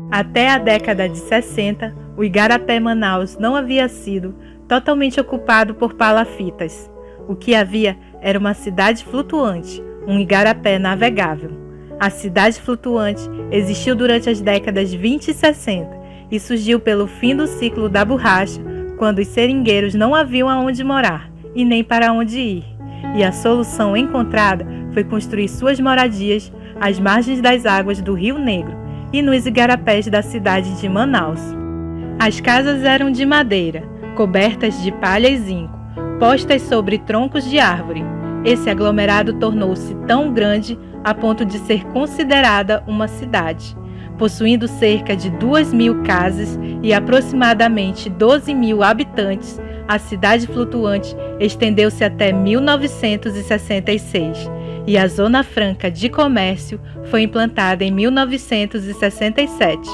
Até a década de 60, o Igarapé Manaus não havia sido totalmente ocupado por palafitas. O que havia era uma cidade flutuante, um igarapé navegável. A cidade flutuante existiu durante as décadas 20 e 60 e surgiu pelo fim do ciclo da borracha, quando os seringueiros não haviam aonde morar e nem para onde ir. E a solução encontrada foi construir suas moradias às margens das águas do Rio Negro e nos igarapés da cidade de Manaus. As casas eram de madeira, cobertas de palha e zinco, postas sobre troncos de árvore. Esse aglomerado tornou-se tão grande a ponto de ser considerada uma cidade. Possuindo cerca de 2.000 casas e aproximadamente 12.000 habitantes, a cidade flutuante estendeu-se até 1966 e a Zona Franca de Comércio foi implantada em 1967,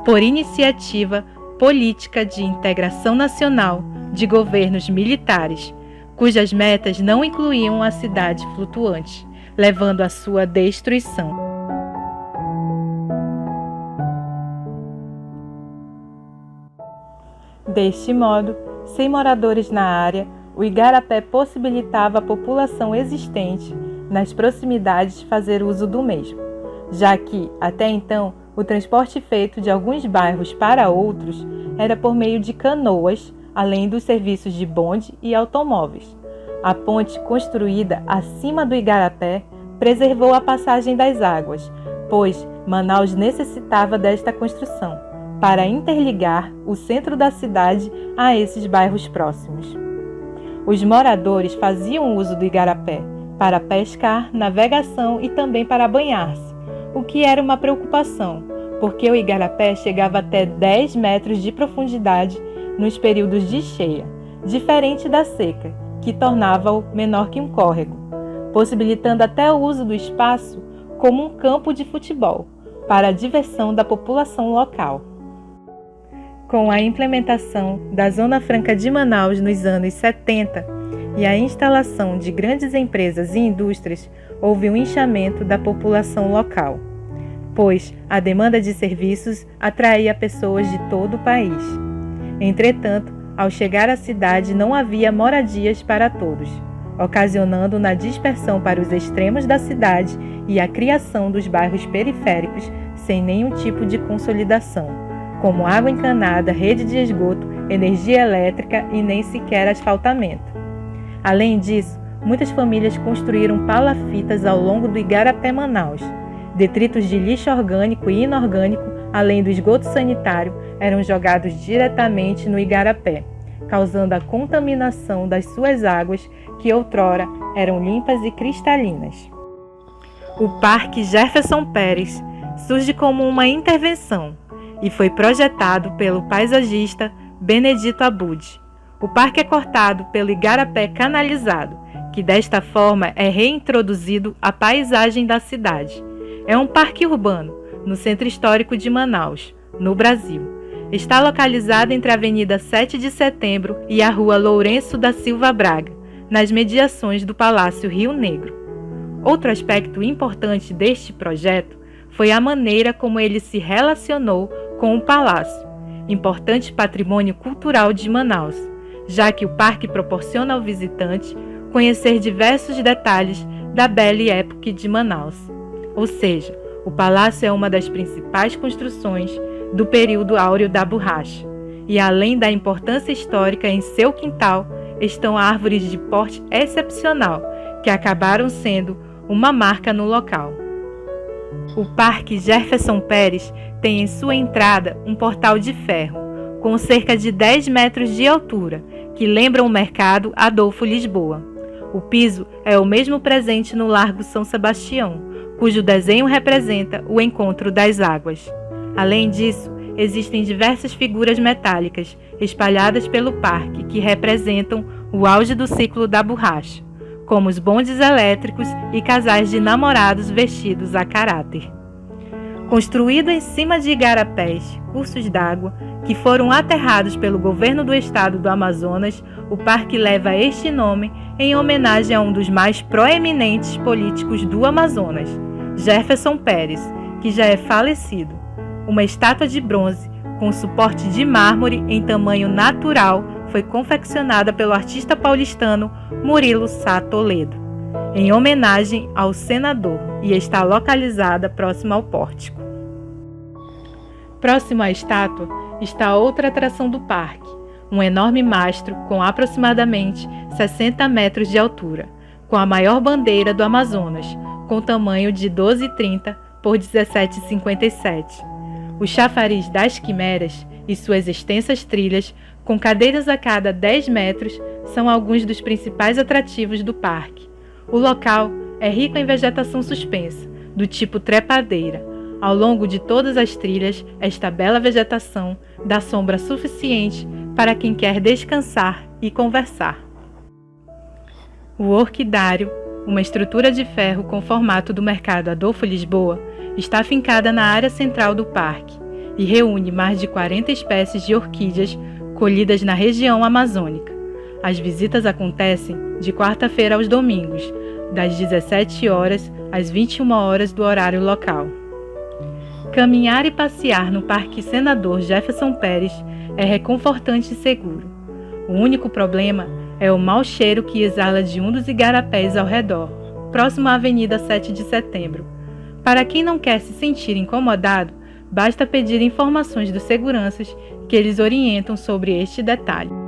por iniciativa política de integração nacional de governos militares, cujas metas não incluíam a cidade flutuante, levando à sua destruição. Deste modo, sem moradores na área, o igarapé possibilitava à população existente nas proximidades fazer uso do mesmo, já que, até então, o transporte feito de alguns bairros para outros era por meio de canoas, além dos serviços de bonde e automóveis. A ponte construída acima do igarapé preservou a passagem das águas, pois Manaus necessitava desta construção para interligar o centro da cidade a esses bairros próximos. Os moradores faziam uso do igarapé para pescar, navegação e também para banhar-se, o que era uma preocupação, porque o igarapé chegava até 10 metros de profundidade nos períodos de cheia, diferente da seca, que tornava-o menor que um córrego, possibilitando até o uso do espaço como um campo de futebol, para a diversão da população local. Com a implementação da Zona Franca de Manaus nos anos 70 e a instalação de grandes empresas e indústrias, houve um inchamento da população local, pois a demanda de serviços atraía pessoas de todo o país. Entretanto, ao chegar à cidade não havia moradias para todos, ocasionando na dispersão para os extremos da cidade e a criação dos bairros periféricos sem nenhum tipo de consolidação, como água encanada, rede de esgoto, energia elétrica e nem sequer asfaltamento. Além disso, muitas famílias construíram palafitas ao longo do Igarapé Manaus. Detritos de lixo orgânico e inorgânico, além do esgoto sanitário, eram jogados diretamente no igarapé, causando a contaminação das suas águas, que outrora eram limpas e cristalinas. O Parque Jefferson Pérez surge como uma intervenção e foi projetado pelo paisagista Benedito Abud. O parque é cortado pelo igarapé canalizado, que desta forma é reintroduzido à paisagem da cidade. É um parque urbano, no centro histórico de Manaus, no Brasil. Está localizado entre a Avenida 7 de Setembro e a Rua Lourenço da Silva Braga, nas mediações do Palácio Rio Negro. Outro aspecto importante deste projeto foi a maneira como ele se relacionou com o palácio, importante patrimônio cultural de Manaus, já que o parque proporciona ao visitante conhecer diversos detalhes da Belle Époque de Manaus. Ou seja, o palácio é uma das principais construções do período áureo da borracha, e além da importância histórica em seu quintal, estão árvores de porte excepcional, que acabaram sendo uma marca no local. O Parque Jefferson Pérez tem em sua entrada um portal de ferro, com cerca de 10 metros de altura, que lembra o mercado Adolfo Lisboa. O piso é o mesmo presente no Largo São Sebastião, cujo desenho representa o encontro das águas. Além disso, existem diversas figuras metálicas espalhadas pelo parque que representam o auge do ciclo da borracha, como os bondes elétricos e casais de namorados vestidos a caráter. Construído em cima de igarapés, cursos d'água, que foram aterrados pelo governo do estado do Amazonas, o parque leva este nome em homenagem a um dos mais proeminentes políticos do Amazonas, Jefferson Pérez, que já é falecido. uma estátua de bronze com suporte de mármore em tamanho natural foi confeccionada pelo artista paulistano Murilo Sá Toledo, em homenagem ao senador, e está localizada próximo ao pórtico. Próximo à estátua está outra atração do parque, um enorme mastro com aproximadamente 60 metros de altura, com a maior bandeira do Amazonas, com tamanho de 12,30 por 17,57. O chafariz das quimeras e suas extensas trilhas, com cadeiras a cada 10 metros, são alguns dos principais atrativos do parque. O local é rico em vegetação suspensa, do tipo trepadeira. Ao longo de todas as trilhas, esta bela vegetação dá sombra suficiente para quem quer descansar e conversar. O orquidário, uma estrutura de ferro com formato do Mercado Adolfo Lisboa, está fincada na área central do parque e reúne mais de 40 espécies de orquídeas colhidas na região amazônica. As visitas acontecem de quarta-feira aos domingos, das 17 horas às 21 horas do horário local. Caminhar e passear no Parque Senador Jefferson Pérez é reconfortante e seguro. O único problema é o mau cheiro que exala de um dos igarapés ao redor, próximo à Avenida 7 de Setembro. Para quem não quer se sentir incomodado, basta pedir informações dos seguranças que eles orientam sobre este detalhe.